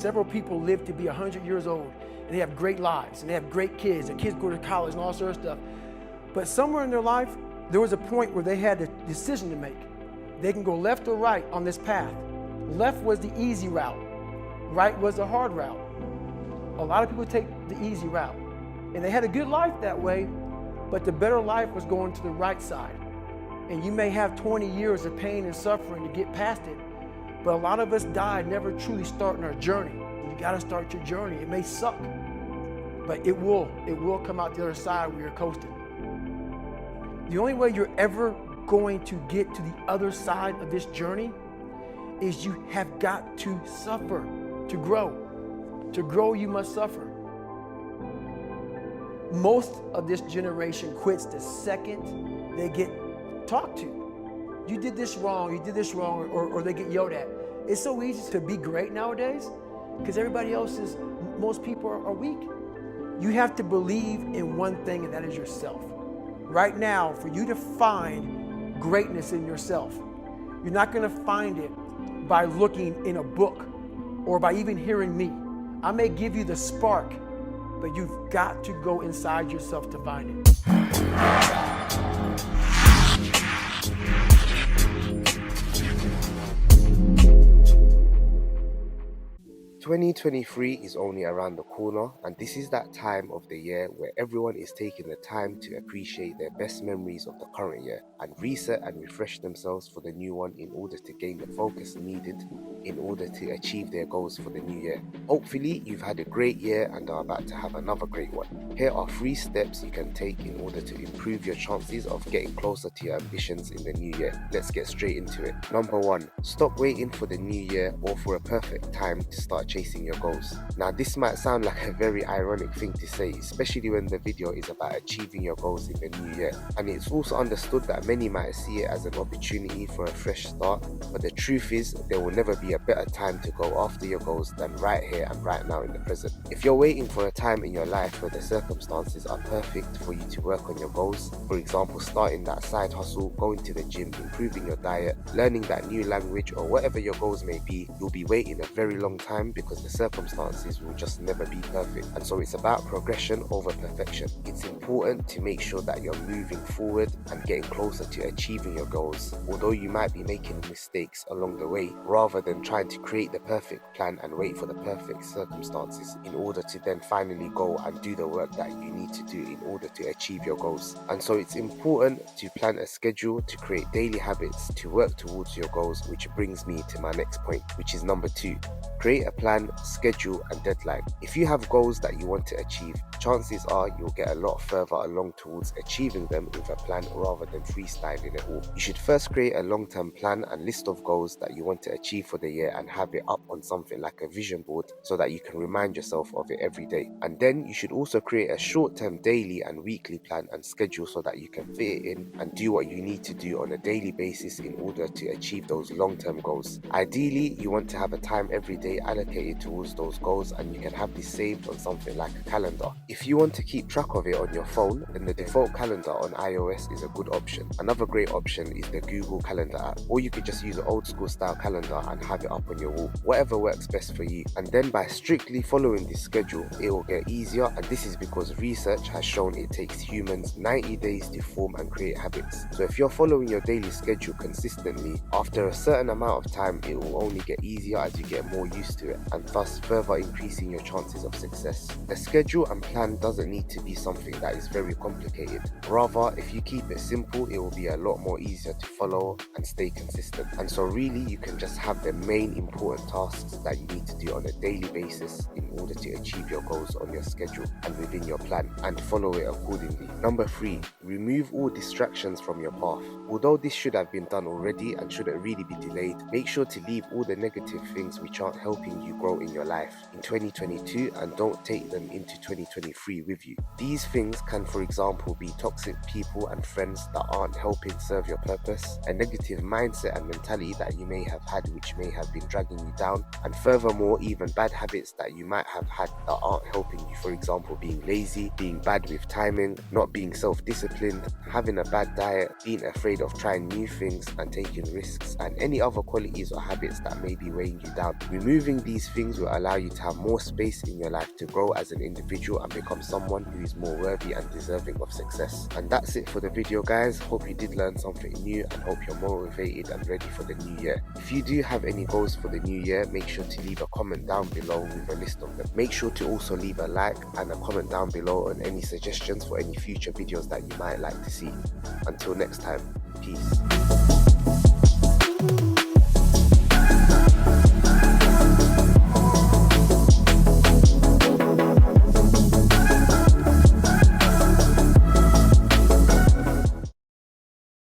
Several people live to be 100 years old, and they have great lives, and they have great kids, and kids go to college and all sorts of stuff. But somewhere in their life, there was a point where they had a decision to make. They can go left or right on this path. Left was the easy route. Right was the hard route. A lot of people take the easy route, and they had a good life that way, but the better life was going to the right side. And you may have 20 years of pain and suffering to get past it, but a lot of us die never truly starting our journey. You gotta start your journey. It may suck, but it will come out the other side where you're coasting. The only way you're ever going to get to the other side of this journey is you have got to suffer to grow. To grow, you must suffer. Most of this generation quits the second they get talked to. You did this wrong, or they get yelled at. It's so easy to be great nowadays because everybody else is, most people are weak. You have to believe in one thing, and that is yourself. Right now, for you to find greatness in yourself, you're not gonna find it by looking in a book or by even hearing me. I may give you the spark, but you've got to go inside yourself to find it. 2023 is only around the corner, and this is that time of the year where everyone is taking the time to appreciate their best memories of the current year and reset and refresh themselves for the new one in order to gain the focus needed in order to achieve their goals for the new year. Hopefully you've had a great year and are about to have another great one. Here are 3 steps you can take in order to improve your chances of getting closer to your ambitions in the new year. Let's get straight into it. Number 1, stop waiting for the new year or for a perfect time to start chasing your goals. Now this might sound like a very ironic thing to say, especially when the video is about achieving your goals in the new year, and it's also understood that many might see it as an opportunity for a fresh start, but the truth is there will never be a better time to go after your goals than right here and right now in the present. If you're waiting for a time in your life where the circumstances are perfect for you to work on your goals, for example starting that side hustle, going to the gym, improving your diet, learning that new language, or whatever your goals may be, you'll be waiting a very long time because the circumstances will just never be perfect. And so it's about progression over perfection. It's important to make sure that you're moving forward and getting closer to achieving your goals, although you might be making mistakes along the way, rather than trying to create the perfect plan and wait for the perfect circumstances in order to then finally go and do the work that you need to do in order to achieve your goals. And so it's important to plan a schedule to create daily habits to work towards your goals, which brings me to my next point, which is number 2. Create a plan, schedule, and deadline. If you have goals that you want to achieve, chances are you'll get a lot further along towards achieving them with a plan rather than freestyling it all. You should first create a long-term plan and list of goals that you want to achieve for the year and have it up on something like a vision board so that you can remind yourself of it every day. And then you should also create a short-term daily and weekly plan and schedule so that you can fit it in and do what you need to do on a daily basis in order to achieve those long-term goals. Ideally, you want to have a time every day allocated towards those goals, and you can have this saved on something like a calendar. If you want to keep track of it on your phone, then the default calendar on iOS is a good option. Another great option is the Google Calendar app, or you could just use an old school style calendar and have it up on your wall, whatever works best for you. And then by strictly following this schedule, it will get easier, and this is because research has shown it takes humans 90 days to form and create habits. So if you're following your daily schedule consistently, after a certain amount of time it will only get easier as you get more used to it, and thus further increasing your chances of success. The schedule and plan doesn't need to be something that is very complicated. Rather, if you keep it simple, it will be a lot more easier to follow and stay consistent. And so really you can just have the main important tasks that you need to do on a daily basis in order to achieve your goals on your schedule and within your plan, and follow it accordingly. Number 3, remove all distractions from your path. Although this should have been done already and shouldn't really be delayed, make sure to leave all the negative things which aren't helping you grow in your life in 2022 and don't take them into 2023 with you. These things can, for example, be toxic people and friends that aren't helping serve your purpose, a negative mindset and mentality that you may have had which may have been dragging you down, and furthermore even bad habits that you might have had that aren't helping you, for example being lazy, being bad with timing, not being self-disciplined, having a bad diet, being afraid of trying new things and taking risks, and any other qualities or habits that may be weighing you down. Removing these things will allow you to have more space in your life to grow as an individual and become someone who is more worthy and deserving of success. And that's it for the video, guys. Hope you did learn something new and hope you're motivated and ready for the new year. If you do have any goals for the new year, make sure to leave a comment down below with a list of them. Make sure to also leave a like and a comment down below on any suggestions for any future videos that you might like to see. Until next time, peace.